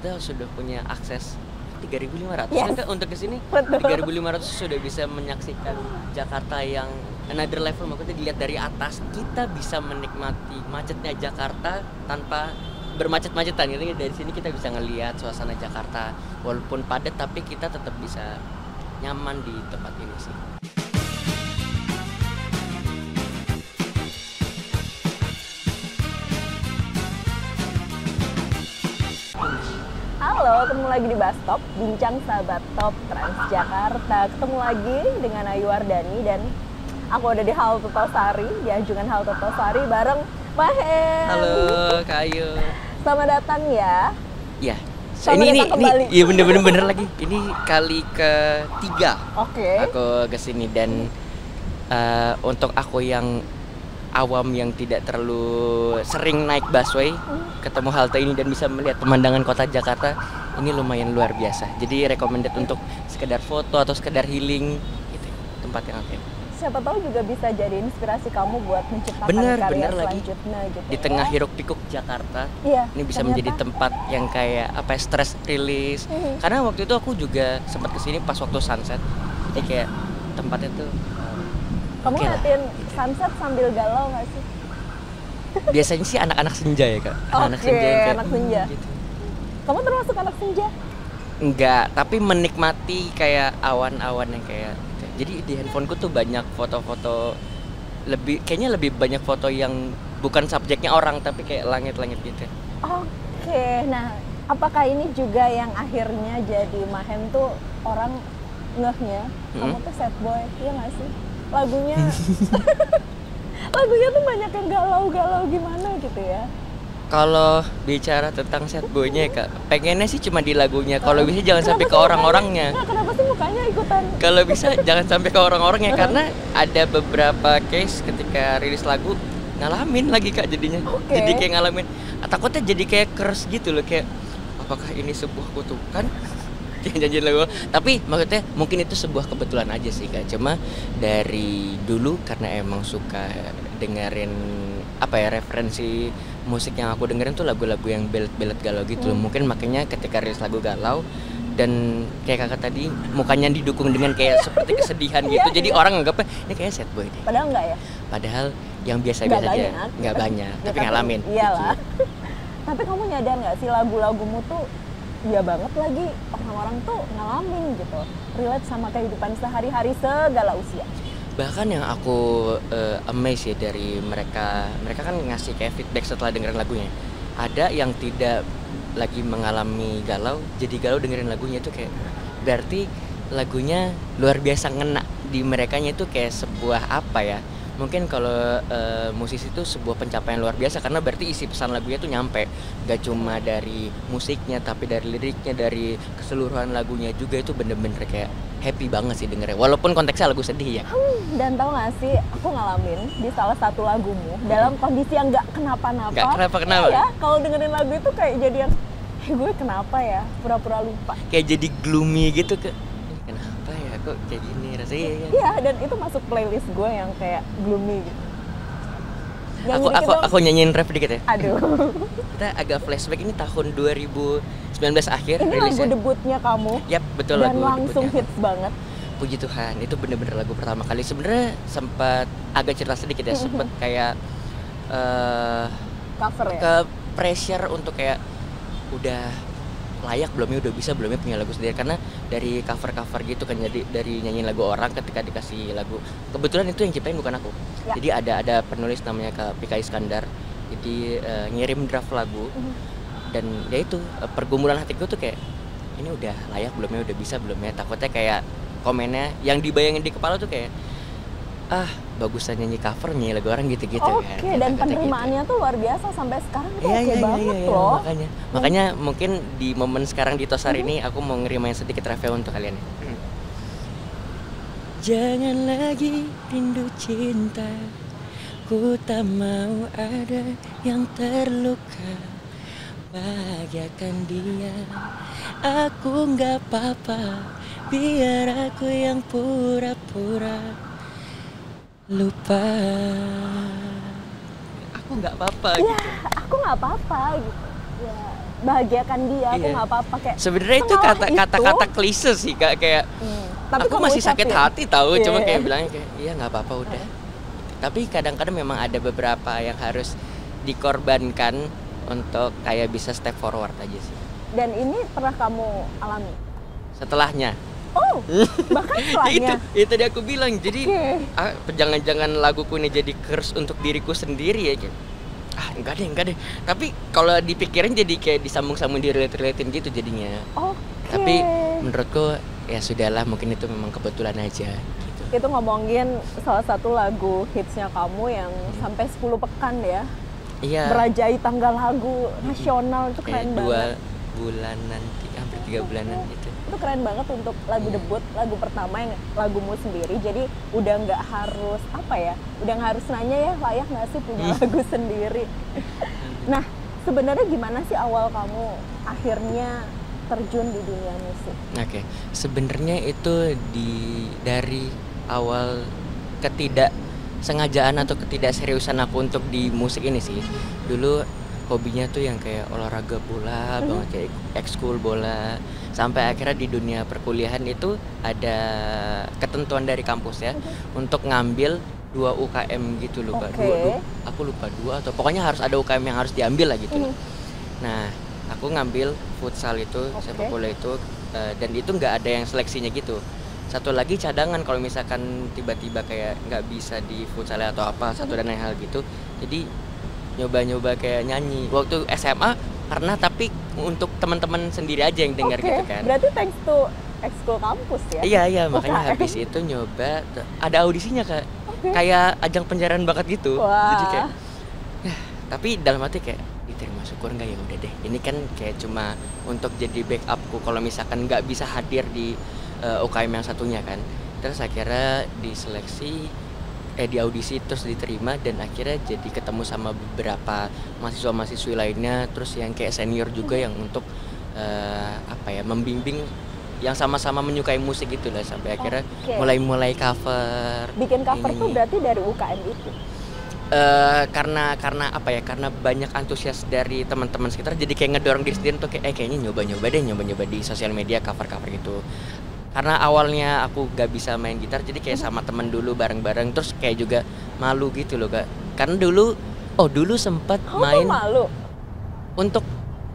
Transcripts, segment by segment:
kita sudah punya akses 3.500 Yes. kan untuk kesini. Betul. 3.500 sudah bisa menyaksikan Jakarta yang another level, maksudnya dilihat dari atas. Kita bisa menikmati macetnya Jakarta tanpa bermacet-macetan gitu. Dari sini kita bisa ngelihat suasana Jakarta walaupun padat, tapi kita tetap bisa nyaman di tempat ini sih. Halo, ketemu lagi di Bus Stop, Bincang Sahabat Top Transjakarta. Ketemu lagi dengan Ayu Wardani dan aku ada di Halte Tosari, di anjungan Halte Tosari bareng Mahen. Halo Kak Ayu. Selamat datang ya. Ya. Selamat datang kembali. Iya bener lagi. Ini kali ketiga Oke. aku kesini dan untuk aku yang awam yang tidak terlalu sering naik busway, ketemu halte ini dan bisa melihat pemandangan kota Jakarta, ini lumayan luar biasa. Jadi recommended untuk sekedar foto atau sekedar healing gitu, tempat yang oke. Siapa tahu juga bisa jadi inspirasi kamu buat menciptakan Bener karya lagi. selanjutnya gitu. Di tengah hiruk pikuk Jakarta, Iya, ini bisa ternyata. menjadi tempat yang kayak apa ya, stress release. Karena waktu itu aku juga sempat kesini pas waktu sunset, jadi kayak tempatnya tuh Kamu oke lah. ngeliatin sunset sambil galau nggak sih? Biasanya sih anak-anak senja ya Kak. Anak Oke, senja yang kayak, anak senja. gitu. Kamu termasuk anak senja? Enggak, tapi menikmati kayak awan-awan yang kayak gitu. Jadi di handphoneku tuh banyak foto-foto, kayaknya lebih banyak foto yang bukan subjeknya orang tapi kayak langit-langit gitu. Oke, nah apakah ini juga yang akhirnya jadi Mahen tuh orang ngehnya kamu tuh sad boy, iya nggak sih? Lagunya lagunya tuh banyak yang galau-galau gimana gitu ya. Kalau bicara tentang sad boy-nya ya Kak, pengennya sih cuma di lagunya. Kalau bisa jangan sampai ke orang-orangnya. Nah, kenapa sih mukanya ikutan? Kalau bisa jangan sampai ke orang-orangnya karena ada beberapa case ketika rilis lagu ngalamin lagi Kak jadinya. Oke. Jadi kayak ngalamin, takutnya jadi kayak curse gitu loh, kayak apakah ini sebuah kutukan? Janji lagu. Tapi maksudnya mungkin itu sebuah kebetulan aja sih Kak. Cuma dari dulu karena emang suka dengerin apa ya, referensi musik yang aku dengerin tuh lagu-lagu yang belet-belet galau gitu loh. Mungkin makanya ketika rilis lagu galau dan kayak kakak tadi mukanya didukung dengan kayak seperti kesedihan gitu. Jadi orang anggapnya ini kayak sad boy deh. Padahal enggak ya? Padahal yang biasa-biasa Nggak aja. banyak. Nggak banyak, Ya, tapi ngalamin. Iyalah. Tapi kamu nyadar nggak sih lagu-lagumu tuh ya banget lagi orang-orang tuh ngalamin gitu, relate sama kehidupan sehari-hari segala usia. Bahkan yang aku amazed ya dari mereka kan ngasih kayak feedback setelah dengerin lagunya. Ada yang tidak lagi mengalami galau, jadi galau dengerin lagunya itu kayak berarti lagunya luar biasa ngena di merekanya, itu kayak sebuah apa ya? Mungkin kalau musisi itu sebuah pencapaian luar biasa karena berarti isi pesan lagunya tuh nyampe, gak cuma dari musiknya tapi dari liriknya, dari keseluruhan lagunya juga. Itu bener-bener kayak happy banget sih dengernya walaupun konteksnya lagu sedih ya. Dan tahu nggak sih, aku ngalamin di salah satu lagumu dalam kondisi yang nggak kenapa-napa. Nggak kenapa-kenapa. Iya, kalau dengerin lagu itu kayak jadi yang gue kenapa ya, pura-pura lupa. Kayak jadi gloomy gitu ke. Kenapa ya kok kayak gini rasanya ya? Iya, dan itu masuk playlist gue yang kayak gloomy gitu. Aku nyanyiin rap dikit ya. Aduh. Kita agak flashback, ini tahun 2019 akhir Ini lagu rilisnya. debutnya kamu. Yap, betul, Dan lagu langsung debutnya. hits banget. Puji Tuhan, itu bener-bener lagu pertama kali. Sebenarnya sempat agak cerita sedikit ya, sempat kayak Cover ya. ke pressure untuk kayak udah layak belum ya, udah bisa belum ya punya lagu sendiri, karena dari cover gitu kan, jadi dari nyanyiin lagu orang ketika dikasih lagu. Kebetulan itu yang ciptain bukan aku. Ya. Jadi ada penulis namanya Kak Pika Iskandar. Jadi ngirim draft lagu dan ya itu pergumulan hatiku tuh kayak ini udah layak belum ya, udah bisa belum ya. Takutnya kayak komennya yang dibayangin di kepala tuh kayak bagusan nyanyi cover, nyanyi lagu orang gitu-gitu kan. Oke, dan Takutnya penerimaannya tuh luar biasa sampai sekarang tuh Iya, oke banget loh. Makanya mungkin di momen sekarang di Tosari ini aku mau ngerimain sedikit review untuk kalian. Jangan lagi rindu cinta, ku tak mau ada yang terluka. Bahagiakan dia, aku nggak apa-apa, biar aku yang pura-pura lupa. Aku nggak apa-apa Ya, gitu. aku nggak apa-apa gitu. Ya, bahagiakan dia, aku Iya. nggak apa-apa kayak Sebenarnya itu sengalah kata-kata klise sih Kak, kayak tapi aku kok masih sakit ngucapin? hati tahu, Iya, cuma iya. kayak bilangnya kayak iya nggak apa-apa udah. Tapi kadang-kadang memang ada beberapa yang harus dikorbankan untuk kayak bisa step forward aja sih. Dan ini pernah kamu alami? Setelahnya. Oh, bahkan Ya itu setelahnya. tadi aku bilang. Jadi jangan-jangan laguku ini jadi curse untuk diriku sendiri ya kayak. Enggak deh. Tapi kalau dipikirin jadi kayak disambung-sambung direlate-relatein gitu jadinya. Oke. Tapi menurutku ya sudahlah, mungkin itu memang kebetulan aja gitu. Itu ngomongin salah satu lagu hitsnya kamu yang sampai 10 pekan ya. Iya. Merajai tanggal lagu nasional, itu Kayak keren 2 banget. bulanan, hampir 3 bulanan gitu. Itu keren banget untuk lagu debut, lagu pertama yang lagumu sendiri. Jadi udah nggak harus udah nggak harus nanya ya layak nggak sih punya lagu sendiri. Nah, sebenarnya gimana sih awal kamu akhirnya terjun di dunia musik? Oke, sebenarnya itu dari awal ketidaksengajaan atau ketidakseriusan aku untuk di musik ini sih. Dulu hobinya tuh yang kayak olahraga bola banget, kayak ekskul bola. Sampai akhirnya di dunia perkuliahan itu ada ketentuan dari kampus ya untuk ngambil 2 UKM gitu loh Kak. Aku lupa 2 atau pokoknya harus ada UKM yang harus diambil lah gitu loh. Nah, aku ngambil futsal itu, sepak bola itu, dan itu nggak ada yang seleksinya gitu. Satu lagi cadangan kalau misalkan tiba-tiba kayak nggak bisa di futsal atau apa, satu dan lain hal gitu. Jadi nyoba-nyoba kayak nyanyi. Waktu SMA pernah, tapi untuk teman-teman sendiri aja yang dengar gitu kan. Berarti thanks to ekskul kampus ya? Iya, makanya habis itu nyoba, ada audisinya Kak. Kayak ajang pencarian bakat gitu. Wah. Jadi kayak tapi dalam hati kayak diterima, syukur nggak ya udah deh. Ini kan kayak cuma untuk jadi backupku kalau misalkan nggak bisa hadir di UKM yang satunya kan. Terus akhirnya diseleksi, di audisi terus diterima, dan akhirnya jadi ketemu sama beberapa mahasiswa-mahasiswi lainnya, terus yang kayak senior juga yang untuk membimbing yang sama-sama menyukai musik gitu lah, sampai akhirnya mulai cover. Bikin cover tuh berarti dari UKM itu? Karena banyak antusias dari teman-teman sekitar, jadi kayak ngedorong diri sendiri untuk kayaknya nyoba-nyoba di sosial media cover gitu. Karena awalnya aku gak bisa main gitar, jadi kayak sama temen dulu bareng-bareng, terus kayak juga malu gitu loh Kak. Karena dulu sempat main malu untuk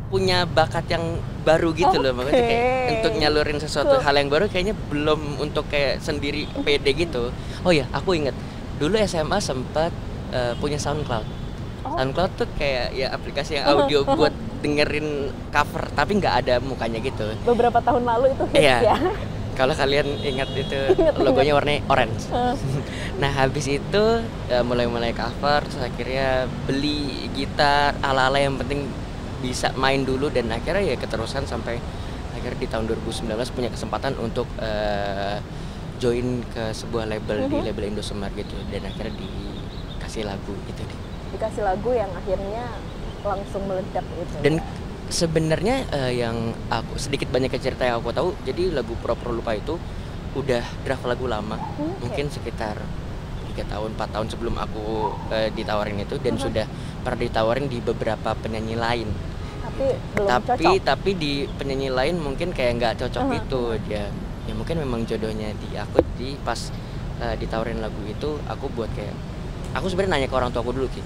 punya bakat yang baru gitu loh, makanya kayak untuk nyalurin sesuatu hal yang baru kayaknya belum untuk kayak sendiri pede gitu. Oh ya, aku inget dulu SMA sempat punya SoundCloud. SoundCloud tuh kayak ya aplikasi yang audio buat dengerin cover tapi nggak ada mukanya gitu. Beberapa tahun lalu itu hits ya. Kalau kalian ingat itu logonya warnanya orange. Nah habis itu mulai cover, terus akhirnya beli gitar ala-ala yang penting bisa main dulu, dan akhirnya ya keterusan sampai akhirnya di tahun 2019 punya kesempatan untuk join ke sebuah label di label Indosemar gitu, dan akhirnya dikasih lagu itu deh. Dikasih lagu yang akhirnya langsung meledak gitu. Dan sebenarnya yang aku sedikit banyak cerita yang aku tahu, jadi lagu Pura-Pura Lupa itu udah draft lagu lama, mungkin sekitar 3 tahun 4 tahun sebelum aku ditawarin itu, dan sudah pernah ditawarin di beberapa penyanyi lain. Tapi belum cocok. Tapi di penyanyi lain mungkin kayak nggak cocok gitu dia. Ya mungkin memang jodohnya di aku, di pas ditawarin lagu itu aku buat kayak aku sebenarnya nanya ke orang tua aku dulu Ki.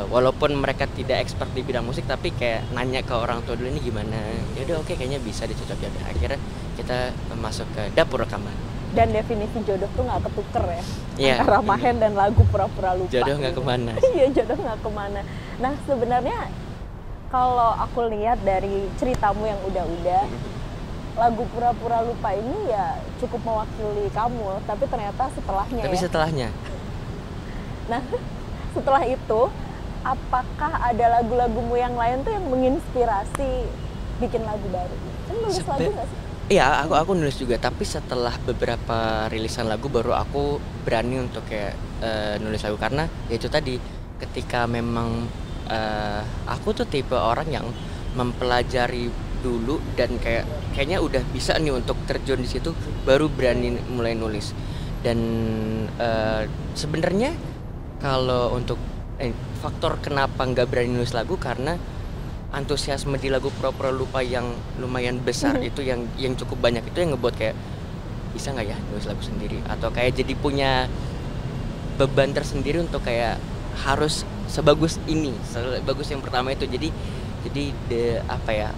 Walaupun mereka tidak expert di bidang musik, tapi kayak nanya ke orang tua dulu ini gimana. Ya udah oke, kayaknya bisa dicocok ya. Akhirnya kita masuk ke dapur rekaman. Dan definisi jodoh tuh nggak ketuker ya, antara Mahen dan lagu Pura-Pura Lupa. Jodoh nggak kemana. Iya, jodoh nggak kemana. Nah sebenarnya kalau aku lihat dari ceritamu yang udah-udah, lagu Pura-Pura Lupa ini ya cukup mewakili kamu, tapi ternyata setelahnya. Setelahnya. Nah setelah itu, apakah ada lagu-lagumu yang lain tuh yang menginspirasi bikin lagu baru? Nulis lagu nggak sih? Iya, aku nulis juga, tapi setelah beberapa rilisan lagu baru aku berani untuk kayak nulis lagu, karena ya itu tadi, ketika memang aku tuh tipe orang yang mempelajari dulu dan kayaknya udah bisa nih untuk terjun di situ, baru berani mulai nulis. Dan sebenarnya kalau untuk faktor kenapa nggak berani nulis lagu, karena antusiasme di lagu Pura-Pura Lupa yang lumayan besar itu yang cukup banyak itu yang ngebuat kayak bisa nggak ya nulis lagu sendiri, atau kayak jadi punya beban tersendiri untuk kayak harus sebagus ini, sebagus yang pertama itu. Jadi apa ya,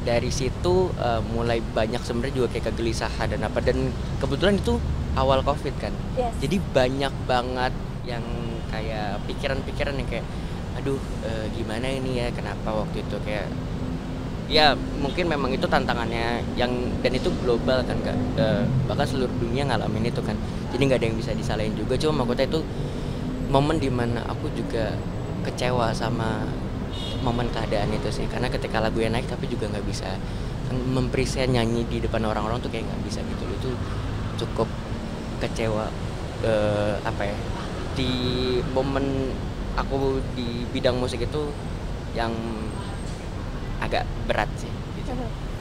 dari situ mulai banyak sebenarnya juga kayak kegelisahan dan apa, dan kebetulan itu awal Covid kan. Yes. Jadi banyak banget yang kayak pikiran-pikiran yang kayak aduh gimana ini ya, kenapa waktu itu kayak ya mungkin memang itu tantangannya yang, dan itu global kan Kak, bahkan seluruh dunia ngalamin itu kan, jadi nggak ada yang bisa disalahin juga. Cuma maksudnya itu momen dimana aku juga kecewa sama momen keadaan itu sih, karena ketika lagunya naik tapi juga nggak bisa mempresent nyanyi di depan orang-orang tuh kayak nggak bisa gitu. Itu cukup kecewa, apa ya, di momen aku di bidang musik itu yang agak berat sih gitu.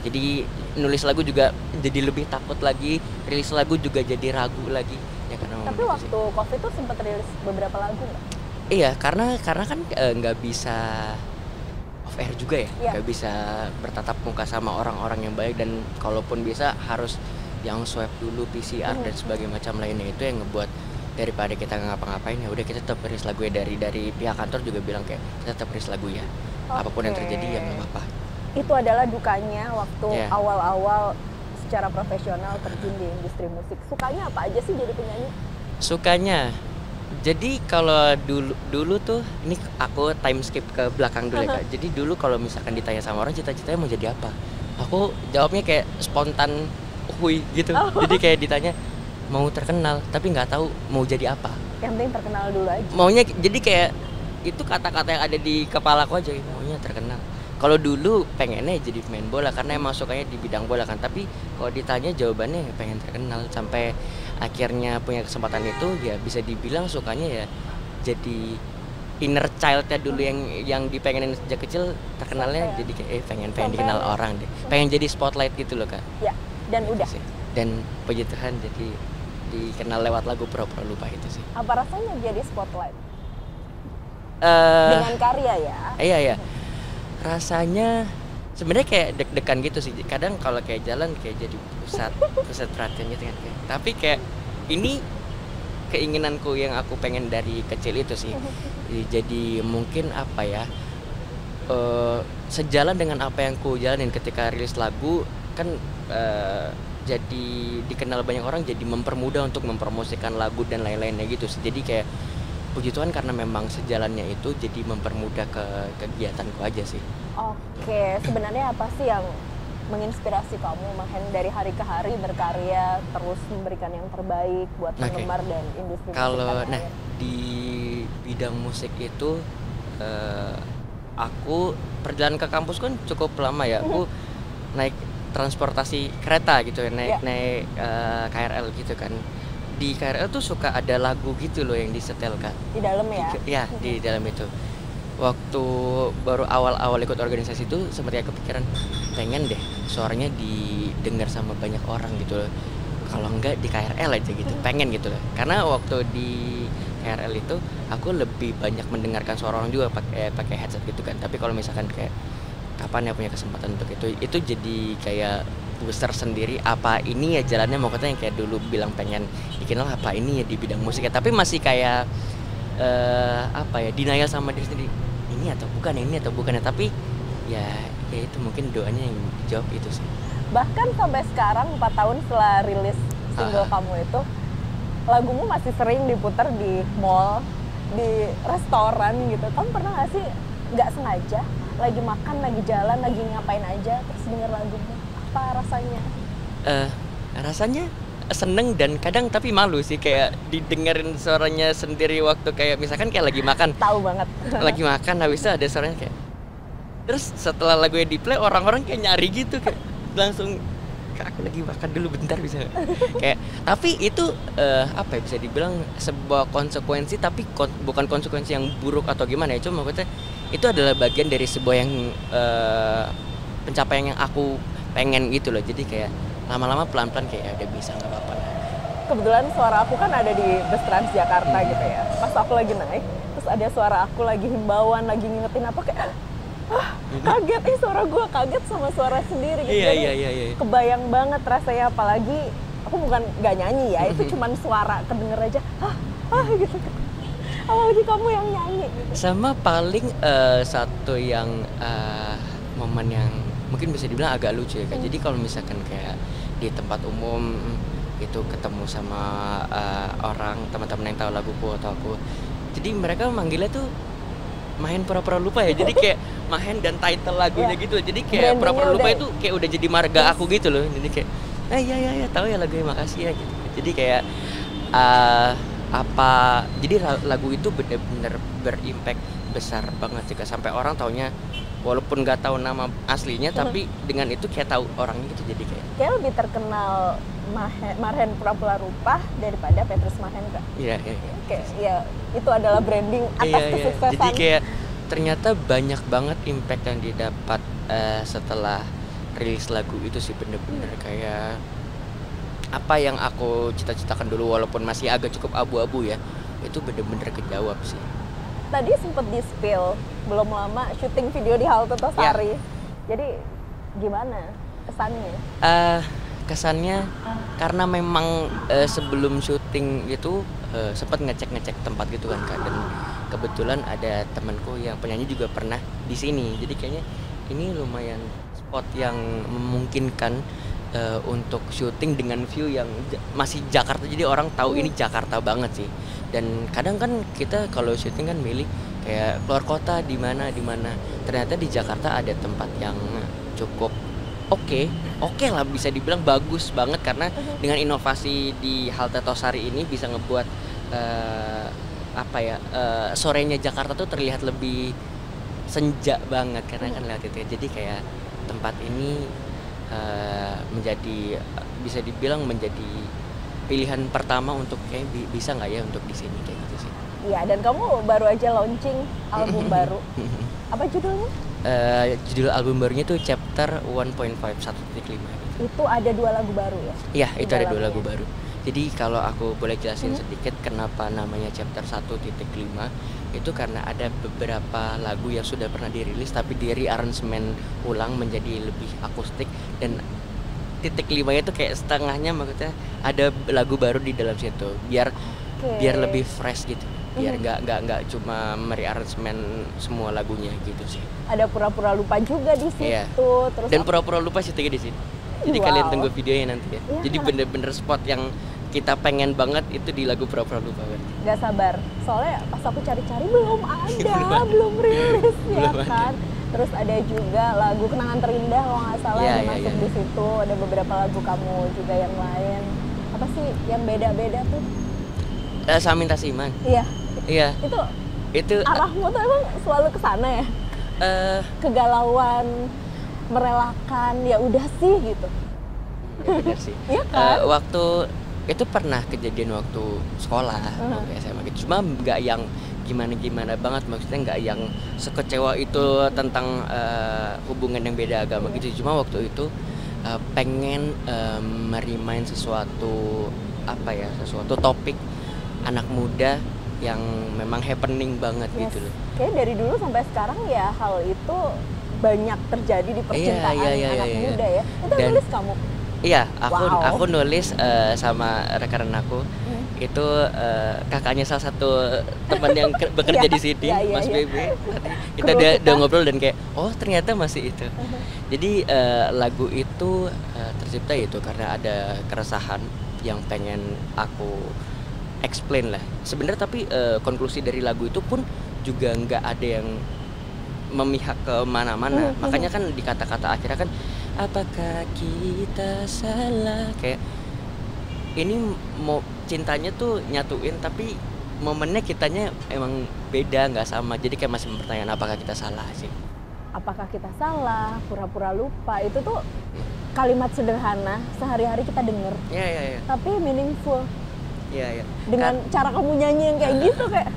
Jadi nulis lagu juga jadi lebih takut lagi, rilis lagu juga jadi ragu lagi ya karena Tapi waktu sih. Covid tuh sempat rilis beberapa lagu nggak? Iya, karena kan nggak bisa off air juga ya, Iya. nggak bisa bertatap muka sama orang-orang yang baik, dan kalaupun bisa harus yang swab dulu PCR dan sebagainya macam lainnya. Itu yang ngebuat daripada kita nggak ngapa-ngapain, ya udah kita tetap rilis lagu ya. Dari pihak kantor juga bilang kayak kita tetap rilis lagu ya, apapun yang terjadi ya nggak apa-apa. Itu adalah dukanya waktu Yeah. awal-awal secara profesional terjun di industri musik. Sukanya apa aja sih jadi penyanyi? Sukanya, jadi kalau dulu tuh, ini aku time skip ke belakang dulu ya Kak. Jadi dulu kalau misalkan ditanya sama orang cita-citanya mau jadi apa, aku jawabnya kayak spontan, hui gitu. Jadi kayak ditanya mau terkenal tapi nggak tahu mau jadi apa. Yang penting terkenal dulu aja. Maunya jadi kayak itu kata-kata yang ada di kepala aku aja, maunya terkenal. Kalau dulu pengennya jadi pemain bola karena emang sukanya di bidang bola kan, tapi kalau ditanya jawabannya pengen terkenal. Sampai akhirnya punya kesempatan itu, ya bisa dibilang sukanya ya jadi inner child-nya dulu yang dipengenin sejak kecil, terkenalnya jadi kayak pengen dikenal orang deh, pengen jadi spotlight gitu loh Kak. Ya, dan Gitu udah. sih. Dan puji Tuhan jadi dikenal lewat lagu Pura-Pura Lupa itu sih. Apa rasanya jadi spotlight? Eh Dengan karya ya? iya, rasanya sebenarnya kayak deg-degan gitu sih. Kadang kalau kayak jalan kayak jadi pusat perhatian gitu kan. Tapi kayak ini keinginanku yang aku pengen dari kecil itu sih. Jadi mungkin apa ya, sejalan dengan apa yang ku jalanin ketika rilis lagu kan, jadi dikenal banyak orang, jadi mempermudah untuk mempromosikan lagu dan lain-lainnya gitu sih. Jadi kayak puji Tuhan karena memang sejalannya itu jadi mempermudah ke kegiatanku aja sih. Oke, sebenarnya apa sih yang menginspirasi kamu makin dari hari ke hari berkarya, terus memberikan yang terbaik buat Oke. penggemar dan industri musik Kalau tanah air? di bidang musik itu, aku perjalanan ke kampus kan cukup lama ya. Aku naik transportasi kereta gitu ya, naik KRL gitu kan. Di KRL tuh suka ada lagu gitu loh yang disetel Kak. Di dalam ya? Ya, di dalam itu. Waktu baru awal-awal ikut organisasi itu sempat kayak kepikiran pengen deh suaranya didengar sama banyak orang gitu loh. Kalau enggak di KRL aja gitu, pengen gitu loh. Karena waktu di KRL itu aku lebih banyak mendengarkan suara orang juga pakai headset gitu kan. Tapi kalau misalkan kayak kapan ya punya kesempatan untuk itu jadi kayak booster sendiri, apa ini ya jalannya mau kata yang kayak dulu bilang pengen dikenal apa ini ya di bidang musik ya, tapi masih kayak apa ya, denial sama diri sendiri, ini atau bukan ya, tapi ya itu mungkin doanya yang dijawab itu sih. Bahkan sampai sekarang 4 tahun setelah rilis single kamu itu, lagumu masih sering diputar di mall, di restoran gitu. Kamu pernah nggak sih nggak sengaja lagi makan, lagi jalan, lagi ngapain aja terus denger lagumu? Apa rasanya? Rasanya seneng dan kadang tapi malu sih, kayak didengerin suaranya sendiri waktu kayak misalkan kayak lagi makan. Tahu banget. Lagi makan habis itu ada suaranya kayak, terus setelah lagunya di play orang-orang kayak nyari gitu, kayak langsung Kak, aku lagi makan dulu bentar bisa nggak? Kayak tapi itu apa ya, bisa dibilang sebuah konsekuensi, tapi bukan konsekuensi yang buruk atau gimana ya, cuma maksudnya itu adalah bagian dari sebuah yang pencapaian yang aku pengen gitu loh. Jadi kayak lama-lama pelan-pelan kayak ya udah bisa, nggak apa-apa lah. Kebetulan suara aku kan ada di bus Transjakarta gitu ya. Pas aku lagi naik, terus ada suara aku lagi himbauan, lagi ngingetin apa kayak kaget, suara gue kaget sama suara sendiri gitu. Iya, Jadi iya, iya, iya. kebayang banget rasanya, apalagi aku bukan nggak nyanyi ya, itu cuman suara kedenger aja, gitu. Apalagi kamu yang nyanyi gitu. Sama paling satu yang momen yang mungkin bisa dibilang agak lucu ya Kak. Jadi kalau misalkan kayak di tempat umum itu ketemu sama orang, teman-teman yang tahu laguku atau aku, jadi mereka manggilnya tuh Mahen pura-pura lupa ya. Jadi kayak Mahen dan title lagunya Ya. gitu. Jadi kayak pura-pura lupa Brandingnya itu kayak udah jadi marga aku gitu loh. Jadi kayak iya tahu ya lagunya, makasih ya gitu. Jadi kayak jadi lagu itu bener-bener berimpact besar banget sih Kak. Sampai orang taunya walaupun nggak tahu nama aslinya tapi dengan itu kayak tahu orangnya gitu. Jadi kayak lebih terkenal Mahen pura-pura lupa daripada Petrus Mahen Kak. iya. Kayak ya itu adalah branding atas Iya. kesuksesan. Jadi kayak ternyata banyak banget impact yang didapat setelah rilis lagu itu sih, bener-bener kayak apa yang aku cita-citakan dulu walaupun masih agak cukup abu-abu ya, itu bener-bener kejawab sih. Tadi sempet di-spill belum lama syuting video di Halte Tosari. Jadi gimana kesannya? Kesannya karena memang sebelum syuting itu sempat ngecek tempat gitu kan Kak, dan kebetulan ada temanku yang penyanyi juga pernah di sini, jadi kayaknya ini lumayan spot yang memungkinkan untuk syuting dengan view yang masih Jakarta, jadi orang tahu ini Jakarta banget sih. Dan kadang kan kita kalau syuting kan milih kayak keluar kota di mana, ternyata di Jakarta ada tempat yang cukup oke lah, bisa dibilang bagus banget karena dengan inovasi di Halte Tosari ini bisa ngebuat sorenya Jakarta tuh terlihat lebih senja banget karena kan lewat itu. Jadi kayak tempat ini menjadi bisa dibilang menjadi pilihan pertama untuk kayak bisa nggak ya untuk di sini kayak gitu sih. Iya, dan kamu baru aja launching album baru. Apa judulnya? Judul album barunya tuh Chapter 1.5 1.5 gitu. Itu ada 2 lagu baru ya? Iya, itu ada 2 dalamnya. lagu baru. Jadi kalau aku boleh jelasin sedikit kenapa namanya Chapter 1.5, itu karena ada beberapa lagu yang sudah pernah dirilis tapi di rearrangement ulang menjadi lebih akustik, dan titik 5 itu kayak setengahnya, maksudnya ada lagu baru di dalam situ biar lebih fresh gitu, biar nggak cuma merearrangement semua lagunya gitu sih. Ada pura-pura lupa juga di situ. Iya. Terus Dan pura-pura lupa syutingnya di sini. Jadi kalian tunggu videonya nanti ya. Iya. Jadi bener-bener spot yang kita pengen banget itu di lagu pura-pura lupa kan. Gak sabar, soalnya pas aku cari-cari belum ada, belum rilis ya Belum kan. Terus ada juga lagu Kenangan Terindah kalau nggak salah Iya, ada iya, masuk iya. di situ. Ada beberapa lagu kamu juga yang lain. Apa sih yang beda-beda tuh? Samin Tasiman. Iya, Iya, itu arahmu tuh emang selalu ke sana ya? Kegalauan, merelakan, ya udah sih gitu. ya bener sih. Iya kan? Waktu itu pernah kejadian waktu sekolah, waktu SMA gitu. Cuma nggak yang gimana banget, maksudnya nggak yang sekecewa itu tentang hubungan yang beda agama gitu. Cuma waktu itu pengen merimain sesuatu topik anak muda yang memang happening banget Yes. gitu loh. Kayak dari dulu sampai sekarang ya hal itu banyak terjadi di percintaan Iya. anak muda ya. Itu yang Dan- nulis kamu? Iya, Wow. aku nulis sama rekan aku. Itu kakaknya salah satu teman yang bekerja di sini, Iya, Mas iya. Bebe. Tadi kita Kru udah kita. ngobrol dan kayak ternyata masih itu. Jadi lagu itu tercipta itu karena ada keresahan yang pengen aku explain lah. Sebenarnya tapi konklusi dari lagu itu pun juga nggak ada yang memihak ke mana-mana. Makanya kan di kata-kata akhirnya kan, apakah kita salah, kayak ini mau cintanya tuh nyatuin tapi momennya kitanya emang beda, nggak sama. Jadi kayak masih mempertanyakan apakah kita salah sih. Apakah kita salah, pura-pura lupa, itu tuh kalimat sederhana sehari-hari kita denger, Iya. tapi meaningful. Iya. Dengan cara kamu nyanyi yang kayak gitu kayak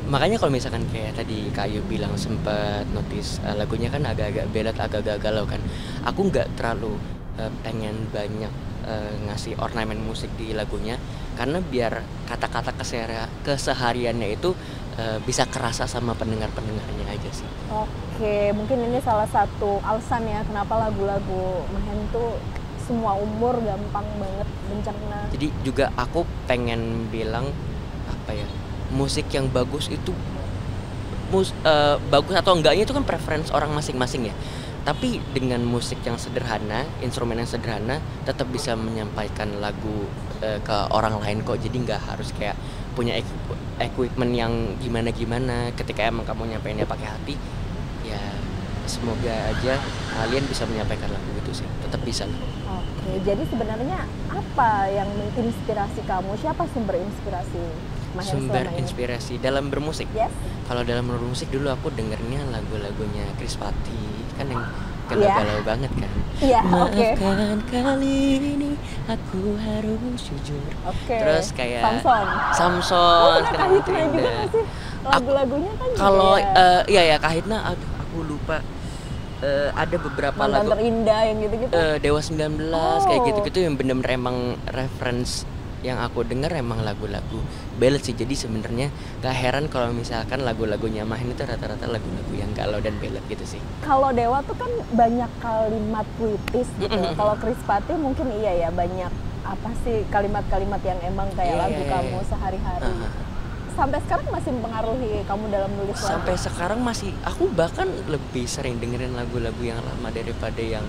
Makanya kalau misalkan kayak tadi Kak Ayu bilang sempet notice lagunya kan agak-agak belat, agak-agak galau kan. Aku nggak terlalu pengen banyak ngasih ornamen musik di lagunya karena biar kata-kata kesehariannya itu bisa kerasa sama pendengarnya aja sih. Oke, mungkin ini salah satu alasan ya kenapa lagu-lagu Mahen tuh semua umur gampang banget mencerna. Jadi juga aku pengen bilang apa ya, musik yang bagus itu bagus atau enggaknya itu kan preference orang masing-masing ya. Tapi dengan musik yang sederhana, instrumen yang sederhana, tetap bisa menyampaikan lagu ke orang lain kok. Jadi nggak harus kayak punya equipment yang gimana-gimana. Ketika emang kamu nyampeinnya pakai hati, ya semoga aja kalian bisa menyampaikan lagu itu sih. Tetap bisa lah. Oke, jadi sebenarnya apa yang menginspirasi kamu? Siapa sumber inspirasi Mahen Sumber selama ini? inspirasi dalam bermusik. Yes. Kalau dalam bermusik dulu aku dengernya lagu-lagunya Chris Patti, kan yang Iya. galau-galau banget kan. Iya, oke. Maafkan kali ini aku harus jujur. Oke. Terus kayak Samson. Samson, Kak Kenangan Kahitna juga Terindah. nggak sih? Lagu-lagunya kan juga Kalau ya, iya ya Kahitna, aduh aku lupa. Ada beberapa Mantan lagu Terindah yang gitu-gitu. Dewa 19 kayak Oh. gitu-gitu yang bener-bener emang reference yang aku denger emang lagu-lagu ballad sih. Jadi sebenarnya gak heran kalau misalkan lagu-lagunya Mahen itu rata-rata lagu-lagu yang galau dan ballad gitu sih. Kalau Dewa tuh kan banyak kalimat puitis gitu. Kalau Chris Patti mungkin iya ya banyak apa sih kalimat-kalimat yang emang kayak Iya, lagu iya, kamu iya. sehari-hari. Sampai sekarang masih mempengaruhi kamu dalam nulis lagu. Sampai sekarang masih, aku bahkan lebih sering dengerin lagu-lagu yang lama daripada yang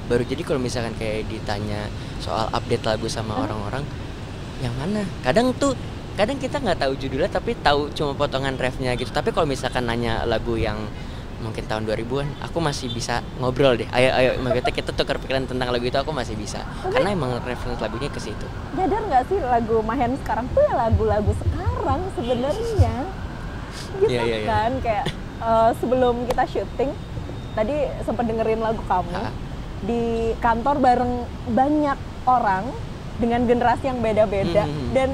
baru. Jadi kalau misalkan kayak ditanya soal update lagu sama orang-orang, yang mana? Kadang kita nggak tahu judulnya tapi tahu cuma potongan refnya gitu. Tapi kalau misalkan nanya lagu yang mungkin tahun 2000-an, aku masih bisa ngobrol deh. Ayo maksudnya kita tukar pikiran tentang lagu itu, aku masih bisa. Karena emang reference lagunya ke situ. Nyadar nggak sih lagu Mahen sekarang tuh ya lagu-lagu sekarang sebenarnya gitu Iya, iya, iya. kan kayak sebelum kita syuting tadi sempat dengerin lagu kamu Ah. di kantor bareng banyak orang dengan generasi yang beda-beda dan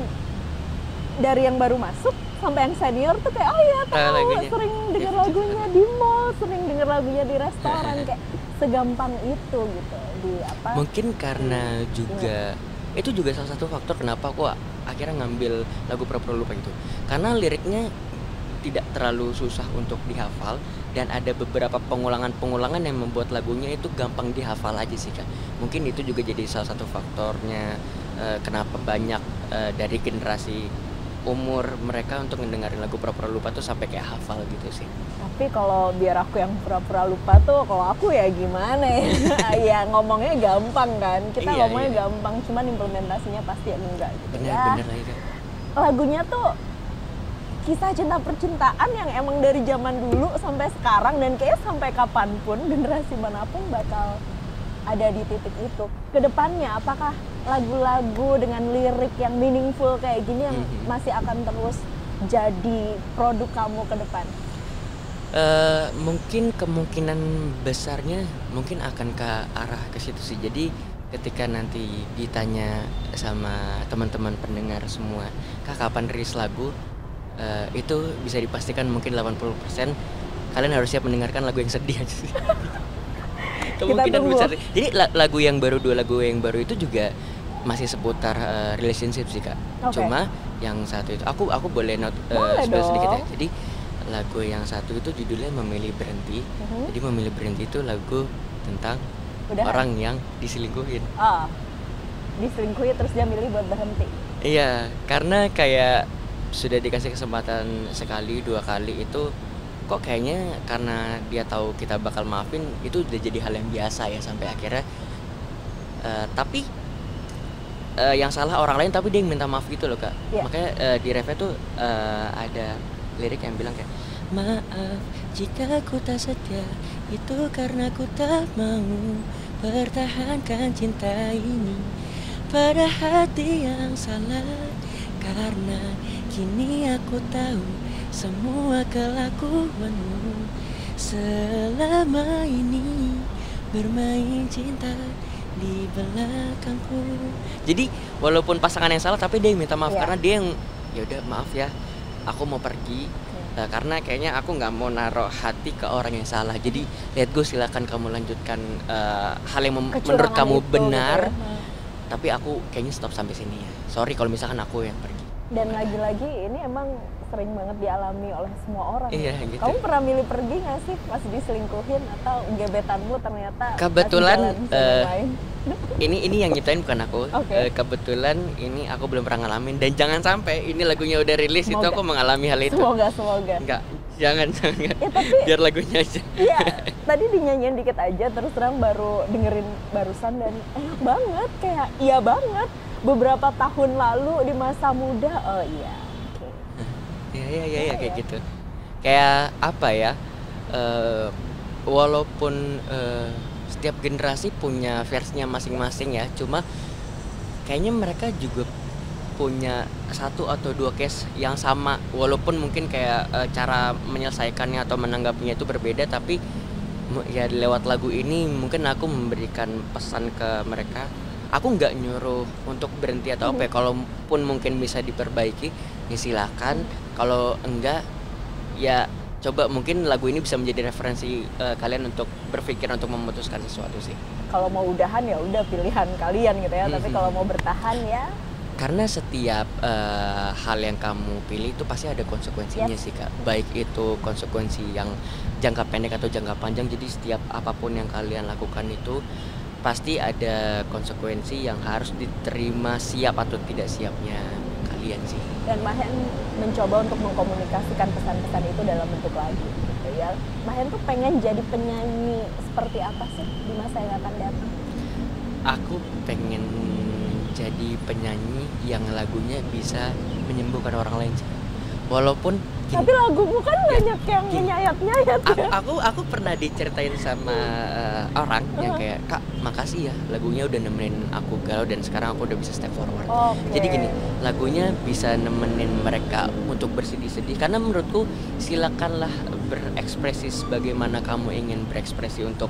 dari yang baru masuk sampai yang senior tuh kayak oh iya tahu lagunya. sering denger lagunya di mall, sering denger lagunya di restoran kayak segampang itu gitu di apa? Mungkin karena juga itu juga salah satu faktor kenapa aku akhirnya ngambil lagu Pura-Pura Lupa gitu. Karena liriknya tidak terlalu susah untuk dihafal dan ada beberapa pengulangan-pengulangan yang membuat lagunya itu gampang dihafal aja sih Kak. Mungkin itu juga jadi salah satu faktornya kenapa banyak dari generasi umur mereka untuk ngedengerin lagu Pura-Pura Lupa tuh sampai kayak hafal gitu sih. Tapi kalau biar aku yang pura-pura lupa tuh, kalau aku ya gimana ya? Ya ngomongnya gampang kan, kita Iya, ngomongnya iya. gampang, cuman implementasinya pasti enggak gitu ya. Bener-bener lagi Kak. Lagunya tuh kisah cinta percintaan yang emang dari zaman dulu sampai sekarang dan kayaknya sampai kapanpun generasi manapun bakal ada di titik itu. Kedepannya apakah lagu-lagu dengan lirik yang meaningful kayak gini yang masih akan terus jadi produk kamu ke depan? Mungkin kemungkinan besarnya mungkin akan ke arah ke situ sih. Jadi ketika nanti ditanya sama teman-teman pendengar semua, Kak kapan rilis lagu? Itu bisa dipastikan mungkin 80% kalian harus siap mendengarkan lagu yang sedih aja sih. Kemungkinan tunggu. besar sih. Jadi lagu yang baru, 2 lagu yang baru itu juga masih seputar relationship sih Kak. Oke. Cuma yang satu itu aku boleh Boleh spill sedikit ya. dong. Jadi lagu yang satu itu judulnya Memilih Berhenti. Mhm. Jadi Memilih Berhenti itu lagu tentang Udahan. orang yang diselingkuhin. Diselingkuhi terus dia milih buat berhenti. Iya, karena kayak sudah dikasih kesempatan sekali, 2 kali itu kok kayaknya karena dia tahu kita bakal maafin itu udah jadi hal yang biasa ya sampai akhirnya tapi yang salah orang lain tapi dia yang minta maaf gitu loh Kak. Iya. Makanya di refnya tuh ada lirik yang bilang kayak maaf jika ku tak setia itu karena ku tak mau pertahankan cinta ini pada hati yang salah karena kini aku tahu semua kelakuanmu selama ini bermain cinta di belakangku. Jadi walaupun pasangan yang salah tapi dia yang minta maaf Iya. karena dia yang ya udah maaf ya aku mau pergi karena kayaknya aku nggak mau naruh hati ke orang yang salah. Jadi lihat gue silakan kamu lanjutkan hal yang menurut Kecurangan kamu itu, benar. gitu ya. Tapi aku kayaknya stop sampai sini ya. Sorry kalau misalkan aku yang pergi. Dan lagi-lagi ini emang sering banget dialami oleh semua orang. Iya gitu. Kamu pernah milih pergi nggak sih pas diselingkuhin, atau gebetanmu ternyata Kebetulan, masih jalan sama yang lain? Ini yang nyiptain bukan aku. Oke. Kebetulan ini aku belum pernah ngalamin, dan jangan sampai ini lagunya udah rilis itu Semoga. aku mengalami hal itu. Semoga. Enggak, jangan. Ya tapi Biar lagunya aja. iya, tadi dinyanyiin dikit aja, terus terang baru dengerin barusan dan enak banget, kayak iya banget. Beberapa tahun lalu di masa muda, oh iya. Oke. Iya kayak gitu. Kayak apa ya? Walaupun setiap generasi punya versinya masing-masing ya, cuma kayaknya mereka juga punya satu atau dua case yang sama, walaupun mungkin kayak cara menyelesaikannya atau menanggapinya itu berbeda, tapi ya lewat lagu ini mungkin aku memberikan pesan ke mereka. Aku nggak nyuruh untuk berhenti atau apa ya, kalaupun mungkin bisa diperbaiki ya silakan, kalau enggak ya coba mungkin lagu ini bisa menjadi referensi kalian untuk berpikir untuk memutuskan sesuatu sih. Kalau mau udahan ya udah pilihan kalian gitu ya, tapi kalau mau bertahan ya. Karena setiap hal yang kamu pilih itu pasti ada konsekuensinya sih Kak. Baik itu konsekuensi yang jangka pendek atau jangka panjang. Jadi setiap apapun yang kalian lakukan itu pasti ada konsekuensi yang harus diterima, siap atau tidak siapnya kalian sih. Dan Mahen mencoba untuk mengkomunikasikan pesan-pesan itu dalam bentuk lagu gitu ya. Mahen tuh pengen jadi penyanyi seperti apa sih di masa yang akan datang? Aku pengen jadi penyanyi yang lagunya bisa menyembuhkan orang lain sih. Walaupun gini, Tapi lagumu kan banyak yang menyayat-nyayat ya. aku pernah diceritain sama orang yang kayak, Kak makasih ya lagunya udah nemenin aku galau dan sekarang aku udah bisa step forward. Oke. Jadi gini, lagunya bisa nemenin mereka untuk bersedih-sedih, karena menurutku silakanlah berekspresi sebagaimana kamu ingin berekspresi untuk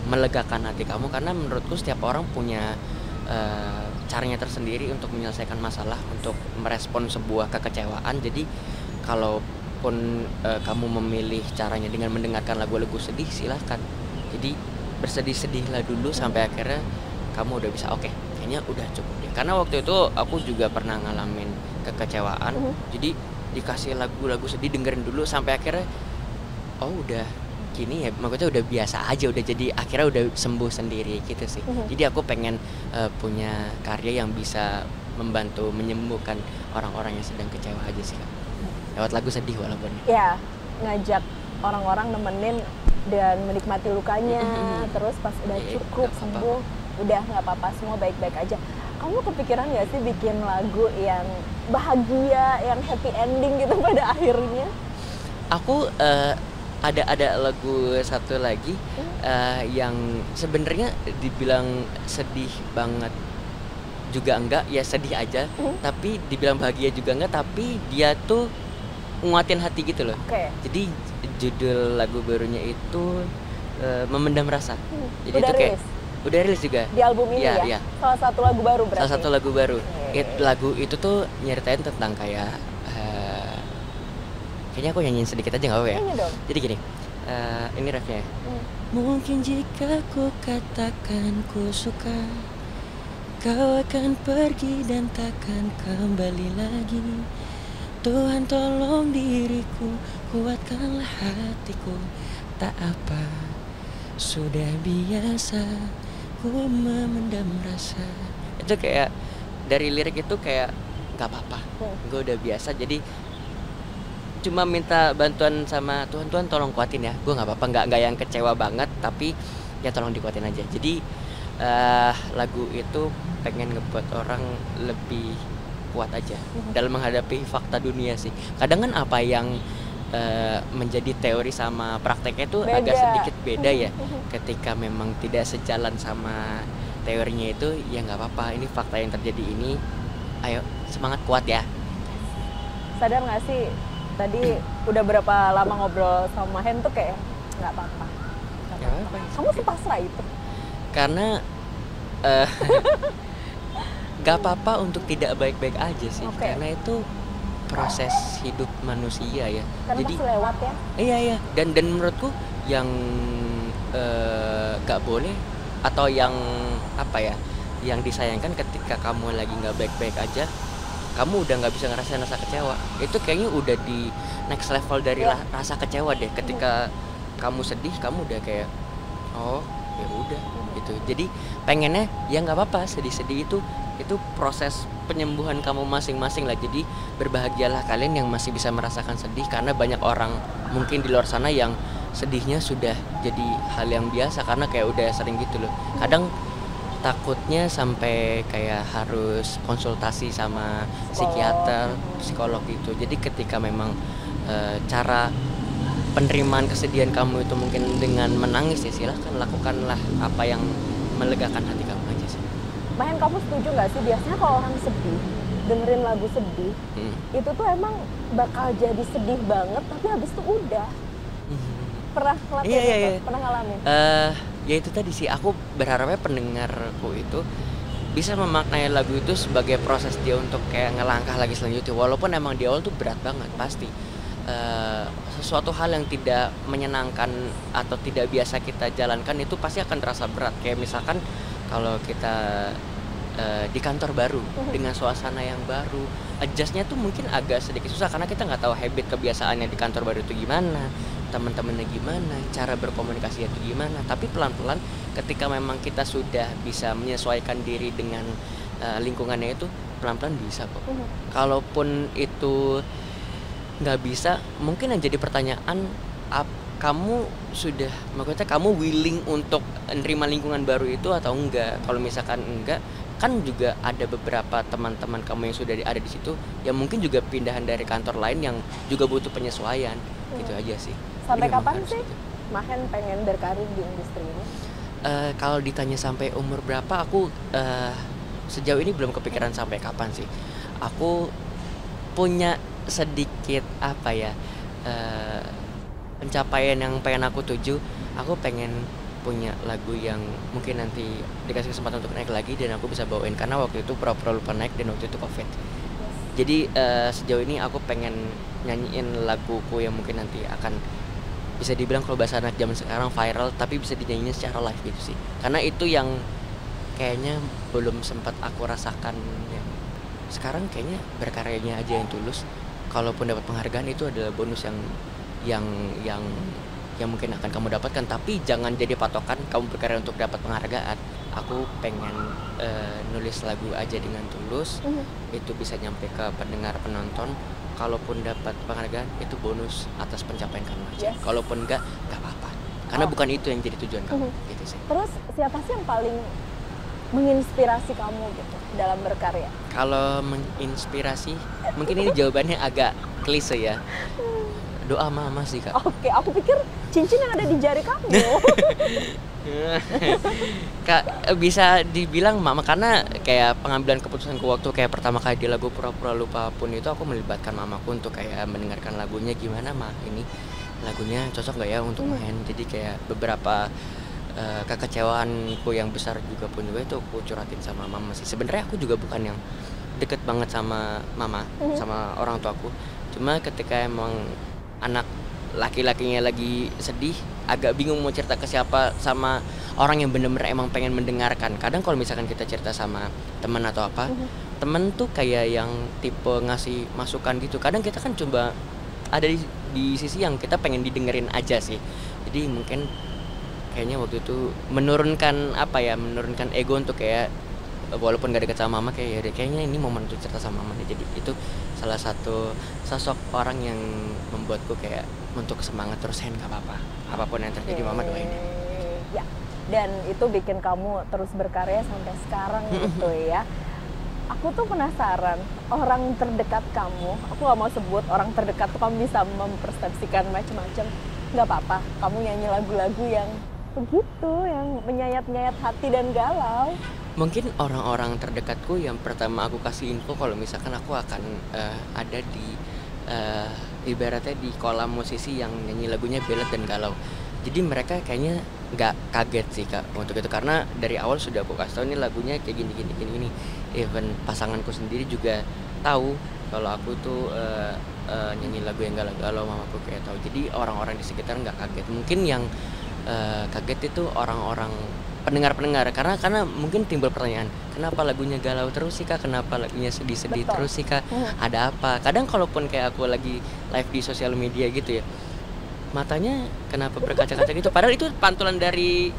melegakan hati kamu, karena menurutku setiap orang punya caranya tersendiri untuk menyelesaikan masalah, untuk merespon sebuah kekecewaan. Jadi kalaupun kamu memilih caranya dengan mendengarkan lagu-lagu sedih, silahkan. Jadi bersedih-sedihlah dulu sampai akhirnya kamu udah bisa oke, kayaknya udah cukup deh. Karena waktu itu aku juga pernah ngalamin kekecewaan. Jadi dikasih lagu-lagu sedih, dengerin dulu sampai akhirnya oh udah gini ya, maksudnya udah biasa aja, udah jadi akhirnya udah sembuh sendiri gitu sih. Jadi aku pengen punya karya yang bisa membantu menyembuhkan orang-orang yang sedang kecewa aja sih Kak. Lewat lagu sedih walaupun. Ya, ngajak orang-orang nemenin dan menikmati lukanya, terus pas udah Iya, cukup nggak apa-apa. sembuh, udah nggak apa-apa, semua baik-baik aja. Kamu kepikiran nggak sih bikin lagu yang bahagia, yang happy ending gitu pada akhirnya? Aku ada lagu satu lagi yang sebenarnya dibilang sedih banget juga enggak, ya sedih aja. Tapi dibilang bahagia juga enggak, tapi dia tuh nguatin hati gitu loh. Oke. Jadi judul lagu barunya itu Memendam Rasa. Jadi Udah itu kayak rilis? udah rilis juga Di album ini Iya, ya? iya. Salah satu lagu baru berarti? salah satu lagu baru. Oke. Lagu itu tuh nyeritain tentang kayak kayaknya aku nyanyiin sedikit aja nggak apa-apa ya. Nyanyi dong. Jadi gini, ini refnya. Mungkin jika ku katakan ku suka, kau akan pergi dan takkan kembali lagi. Tuhan tolong diriku, kuatkanlah hatiku. Tak apa, sudah biasa ku memendam rasa. Itu kayak dari lirik itu kayak nggak apa-apa, gue udah biasa. Jadi cuma minta bantuan sama Tuhan, Tuhan tolong kuatin ya, gue nggak apa-apa, nggak yang kecewa banget, tapi ya tolong dikuatin aja. Jadi lagu itu pengen ngebuat orang lebih kuat aja dalam menghadapi fakta dunia sih. Kadang kan apa yang menjadi teori sama prakteknya itu Beda. agak sedikit beda ya. Ketika memang tidak sejalan sama teorinya itu, ya nggak apa-apa, ini fakta yang terjadi ini, ayo semangat, kuat ya. Sadar nggak sih, tadi udah berapa lama ngobrol sama Mahen tuh kayak nggak apa-apa. Nggak Nggak apa-apa. apa-apa, Kamu sepasrah itu? Karena gak apa-apa untuk tidak baik-baik aja sih. Oke. Karena itu proses hidup manusia ya. Karena Jadi pasti lewat ya? iya dan menurutku yang gak boleh atau yang apa ya, yang disayangkan ketika kamu lagi gak baik-baik aja, kamu udah nggak bisa ngerasain rasa kecewa. Itu kayaknya udah di next level dari Iya. rasa kecewa deh. Ketika kamu sedih, kamu udah kayak oh ya udah gitu. Jadi pengennya ya nggak apa-apa, sedih-sedih itu proses penyembuhan kamu masing-masing lah. Jadi berbahagialah kalian yang masih bisa merasakan sedih, karena banyak orang mungkin di luar sana yang sedihnya sudah jadi hal yang biasa karena kayak udah sering gitu loh. Kadang takutnya sampai kayak harus konsultasi sama psikiater, psikolog gitu. Jadi ketika memang cara penerimaan kesedihan kamu itu mungkin dengan menangis, ya silahkan lakukanlah apa yang melegakan hati kamu aja sih. Mahen, kamu setuju nggak sih biasanya kalau orang sedih dengerin lagu sedih itu tuh emang bakal jadi sedih banget tapi habis itu udah. Pernah ngelakuin Iya, iya, itu? iya. Pernah ngalamin? Ya itu tadi sih, aku berharapnya pendengarku itu bisa memaknai lagu itu sebagai proses dia untuk kayak ngelangkah lagi selanjutnya, walaupun emang di awal tuh berat banget pasti. Sesuatu hal yang tidak menyenangkan atau tidak biasa kita jalankan itu pasti akan terasa berat. Kayak misalkan kalau kita di kantor baru dengan suasana yang baru, adjustnya tuh mungkin agak sedikit susah karena kita nggak tahu habit kebiasaannya di kantor baru itu gimana, teman-temannya gimana, cara berkomunikasi itu gimana. Tapi pelan-pelan ketika memang kita sudah bisa menyesuaikan diri dengan lingkungannya itu, pelan-pelan bisa kok. Kalaupun itu nggak bisa, mungkin yang jadi pertanyaan, kamu sudah, maksudnya kamu willing untuk nerima lingkungan baru itu atau enggak? Kalau misalkan enggak, kan juga ada beberapa teman-teman kamu yang sudah ada di situ yang mungkin juga pindahan dari kantor lain yang juga butuh penyesuaian. Gitu aja sih. Sampai Jadi memang kapan harus sih gitu. Mahen pengen berkarir di industri ini? Kalau ditanya sampai umur berapa, aku sejauh ini belum kepikiran sampai kapan sih. Aku punya sedikit apa ya, pencapaian yang pengen aku tuju. Aku pengen punya lagu yang mungkin nanti dikasih kesempatan untuk naik lagi dan aku bisa bawain, karena waktu itu pura-pura lupa naik dan waktu itu COVID. Jadi sejauh ini aku pengen nyanyiin laguku yang mungkin nanti akan bisa dibilang kalau bahasa anak zaman sekarang viral, tapi bisa dinyanyiin secara live gitu sih. Karena itu yang kayaknya belum sempat aku rasakan. Sekarang kayaknya berkaryanya aja yang tulus. Kalaupun dapat penghargaan itu adalah bonus yang mungkin akan kamu dapatkan, tapi jangan jadi patokan kamu berkarya untuk dapat penghargaan. Aku pengen nulis lagu aja dengan tulus, itu bisa nyampe ke pendengar, penonton. Kalaupun dapat penghargaan itu bonus atas pencapaian kamu aja. Yes. Kalaupun enggak apa-apa, karena bukan itu yang jadi tujuan kamu. Gitu sih. Terus siapa sih yang paling menginspirasi kamu gitu dalam berkarya? Kalau menginspirasi, mungkin ini jawabannya agak klise ya. Doa mama sih, Kak. Oke, aku pikir cincin yang ada di jari kamu. Kak, bisa dibilang mama, karena kayak pengambilan keputusanku waktu kayak pertama kali di lagu Pura-Pura Lupa pun itu aku melibatkan mamaku untuk kayak mendengarkan lagunya, gimana mah ini lagunya cocok nggak ya untuk main. Jadi kayak beberapa kekecewaanku yang besar juga pun juga itu aku curhatin sama mama sih. Sebenarnya aku juga bukan yang deket banget sama mama, sama orang tuaku. Cuma ketika emang anak laki-lakinya lagi sedih, agak bingung mau cerita ke siapa, sama orang yang bener-bener emang pengen mendengarkan. Kadang kalau misalkan kita cerita sama teman atau apa, temen tuh kayak yang tipe ngasih masukan gitu. Kadang kita kan coba ada di sisi yang kita pengen didengerin aja sih. Jadi mungkin kayaknya waktu itu menurunkan ego untuk kayak walaupun gak deket sama mama, kayak kayaknya ini momen untuk cerita sama mama nih. Jadi itu salah satu sosok orang yang membuatku kayak untuk semangat terus, gak apa-apa, apapun yang terjadi mama doain ya. Dan itu bikin kamu terus berkarya sampai sekarang gitu ya. Aku tuh penasaran, orang terdekat kamu, aku gak mau sebut orang terdekat tuh, kamu bisa mempersepsikan macam-macam, gak apa-apa kamu nyanyi lagu-lagu yang begitu, yang menyayat-nyayat hati dan galau. Mungkin orang-orang terdekatku yang pertama aku kasih info kalau misalkan aku akan ada di ibaratnya di kolam musisi yang nyanyi lagunya ballad dan galau. Jadi mereka kayaknya nggak kaget sih, Kak, untuk itu, karena dari awal sudah aku kasih tahu nih lagunya kayak gini. Even pasanganku sendiri juga tahu kalau aku tuh nyanyi lagu yang galau-galau, mamaku kayak tahu. Jadi orang-orang di sekitar nggak kaget. Mungkin yang kaget itu orang-orang pendengar, karena mungkin timbul pertanyaan, kenapa lagunya galau terus sih kak, kenapa lagunya sedih-sedih Betul. terus sih kak, ada apa. Kadang kalaupun kayak aku lagi live di sosial media gitu ya, matanya kenapa berkaca-kaca gitu, padahal itu pantulan dari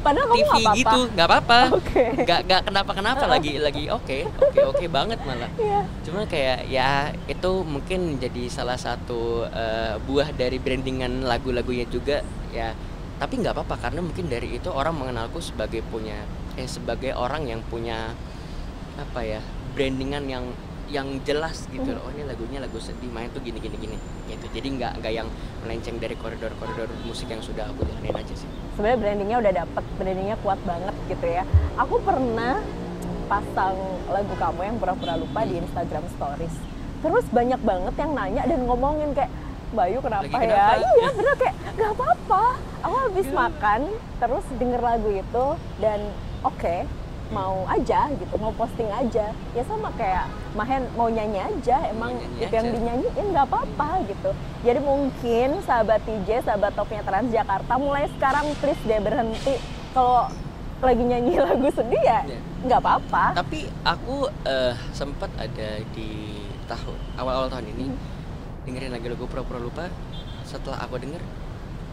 Padahal kamu TV nggak apa-apa. gitu, nggak apa-apa. Oke. Nggak kenapa-kenapa, lagi oke banget malah. Iya. Cuma kayak ya itu mungkin jadi salah satu buah dari brandingan lagu-lagunya juga ya. Tapi nggak apa-apa karena mungkin dari itu orang mengenalku sebagai orang yang punya apa ya, brandingan yang jelas gitu loh. Oh ini lagunya lagu sedih, main tuh gini gitu. Jadi nggak yang melenceng dari koridor musik yang sudah aku jalanin aja sih. Sebenarnya brandingnya udah dapet, brandingnya kuat banget gitu ya. Aku pernah pasang lagu kamu yang pura-pura lupa di Instagram Stories. Terus banyak banget yang nanya dan ngomongin kayak, Bayu kenapa Lagi ya? kenapa? Iya bener, kayak gak apa-apa. Aku habis makan terus denger lagu itu dan oke, mau aja gitu, mau posting aja. Ya sama kayak Mahen mau nyanyi aja, emang nyanyi itu yang aja. dinyanyiin nggak apa-apa gitu. Jadi mungkin sahabat TJ, sahabat topnya Transjakarta, mulai sekarang please deh berhenti kalau lagi nyanyi lagu sedih ya Iya. nggak apa-apa. Tapi aku sempat ada di awal-awal tahun ini dengerin lagu pura-pura lupa. Setelah aku denger,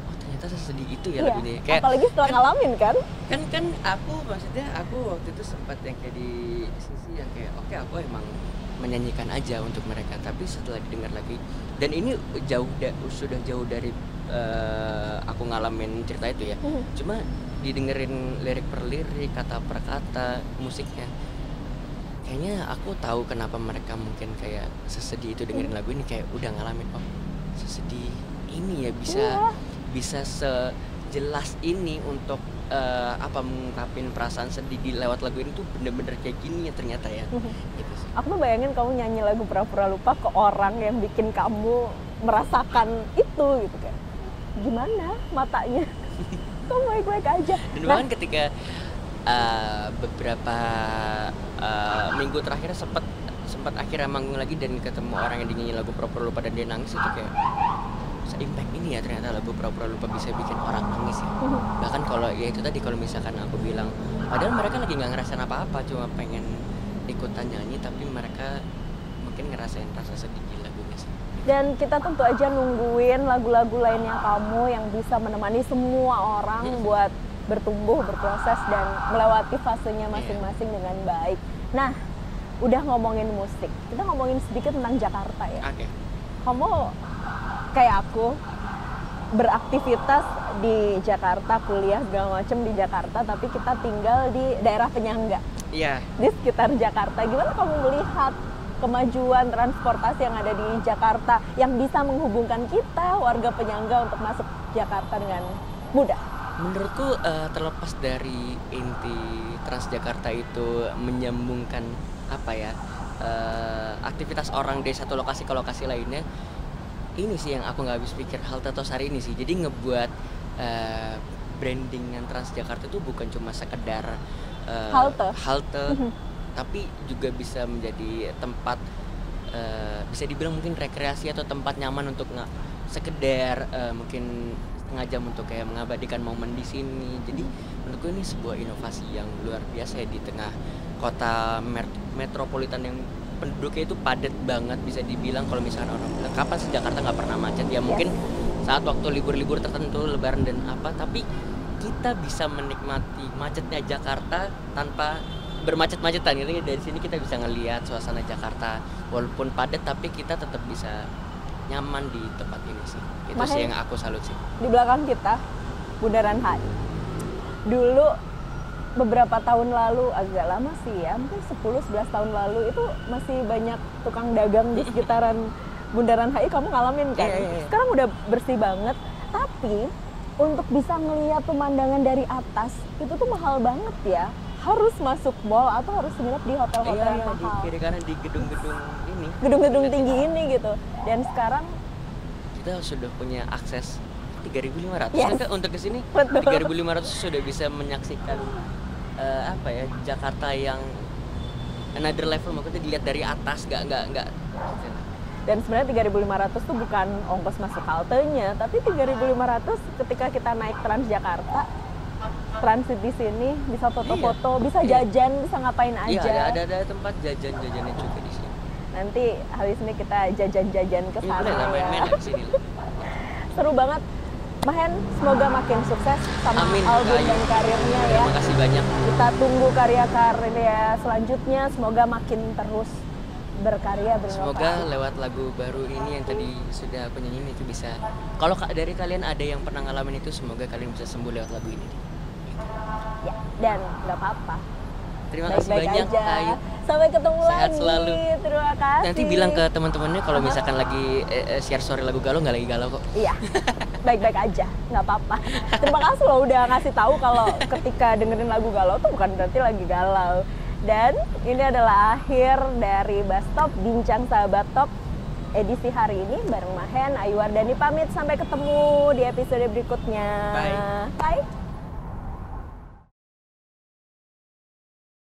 oh ternyata sesedih itu ya Iya, lagunya. Kayak apalagi setelah ngalamin kan. kan aku waktu itu sempat yang kayak di sisi yang kayak oke, aku emang menyanyikan aja untuk mereka, tapi setelah didengar lagi dan ini sudah jauh dari aku ngalamin cerita itu ya. Cuma didengerin lirik per lirik, kata per kata, musiknya, kayaknya aku tahu kenapa mereka mungkin kayak sesedih itu dengerin lagu ini, kayak udah ngalamin oh sesedih ini ya, bisa sejelas ini untuk mengungkapin perasaan sedih di lewat lagu ini tuh bener-bener kayak gini ya ternyata ya. Gitu sih. Aku tuh bayangin kamu nyanyi lagu pura-pura lupa ke orang yang bikin kamu merasakan itu gitu kan. Gimana matanya? Kamu baik-baik aja. Dan bahkan ketika beberapa minggu terakhir sempat akhirnya manggung lagi dan ketemu orang yang dinyanyi lagu pura-pura lupa dan dia nangis, itu kayak se-impact ini ya ternyata lagu pura-pura lupa bisa bikin orang nangis ya. Bahkan kalau ya itu tadi, kalau misalkan aku bilang padahal mereka lagi nggak ngerasain apa-apa, cuma pengen ikutan nyanyi, tapi mereka mungkin ngerasain rasa sedih di lagunya sih. Dan kita tentu aja nungguin lagu-lagu lainnya kamu yang bisa menemani semua orang buat bertumbuh, berproses, dan melewati fasenya masing-masing dengan baik. Nah, udah ngomongin musik, kita ngomongin sedikit tentang Jakarta ya. Oke. Kamu kayak aku beraktivitas di Jakarta, kuliah segala macem di Jakarta, tapi kita tinggal di daerah penyangga, Iya. di sekitar Jakarta. Gimana kamu melihat kemajuan transportasi yang ada di Jakarta yang bisa menghubungkan kita warga penyangga untuk masuk Jakarta dengan mudah? Menurutku terlepas dari inti Transjakarta itu menyambungkan aktivitas orang dari satu lokasi ke lokasi lainnya, ini sih yang aku nggak habis pikir, halte Tosari ini sih. Jadi ngebuat brandingan Transjakarta itu bukan cuma sekedar halte, tapi juga bisa menjadi tempat bisa dibilang mungkin rekreasi atau tempat nyaman untuk sekedar mungkin setengah jam untuk kayak mengabadikan momen di sini. Jadi menurutku ini sebuah inovasi yang luar biasa ya di tengah kota metropolitan yang penduduknya itu padat banget. Bisa dibilang kalau misalkan orang bilang kapan sih Jakarta nggak pernah macet ya, mungkin saat waktu libur-libur tertentu, lebaran dan apa, tapi kita bisa menikmati macetnya Jakarta tanpa bermacet-macetan gitu. Dari sini kita bisa ngelihat suasana Jakarta walaupun padat, tapi kita tetap bisa nyaman di tempat ini sih. Itu sih yang aku salut sih. Di belakang kita Bundaran HI. Dulu beberapa tahun lalu, agak lama sih ya, mungkin 10-11 tahun lalu itu masih banyak tukang dagang di sekitaran Bundaran HI. Kamu ngalamin kan? Iya. Sekarang udah bersih banget, tapi untuk bisa ngelihat pemandangan dari atas itu tuh mahal banget ya. Harus masuk mall atau harus nginep di hotel-hotel yang Di mahal. kiri kanan di gedung-gedung ini. Gedung-gedung tinggi ini gitu. Dan sekarang Kita sudah punya akses 3.500 Yes. kan untuk kesini. Betul. 3.500 sudah bisa menyaksikan Jakarta yang another level, maksudnya dilihat dari atas, nggak. dan sebenarnya 3.500 tuh bukan ongkos masuk haltenya, tapi 3.500 ketika kita naik Transjakarta transit di sini, bisa foto-foto, bisa Iya. jajan, bisa ngapain Iya, aja. ada tempat jajan-jajannya juga di sini. Nanti habis ini kita jajan-jajan ke Ini sana boleh lah main-main ya. lah di sini lah. Seru banget. Mahen, semoga makin sukses sama Amin, album Kak dan Ayu. karirnya ya. Terima kasih banyak. Kita tunggu karya-karya selanjutnya, semoga makin terus berkarya, berinovasi. Semoga lewat lagu baru ini yang tadi sudah aku nyanyiin itu bisa. Kalau dari kalian ada yang pernah ngalamin itu, semoga kalian bisa sembuh lewat lagu ini. Ya, dan nggak apa-apa. Terima kasih Baik-baik banyak, aja. Kak Ayu. Sampai ketemu Sehat lagi. selalu. Terima kasih. Nanti bilang ke teman-temannya kalau misalkan lagi share story lagu galau, nggak lagi galau kok. Iya, baik-baik aja, nggak apa-apa. Terima kasih loh udah ngasih tahu kalau ketika dengerin lagu galau tuh bukan berarti lagi galau. Dan ini adalah akhir dari Bastop Bincang Sahabat Top edisi hari ini bareng Mahen, Ayu Wardani pamit, sampai ketemu di episode berikutnya. Bye. Bye.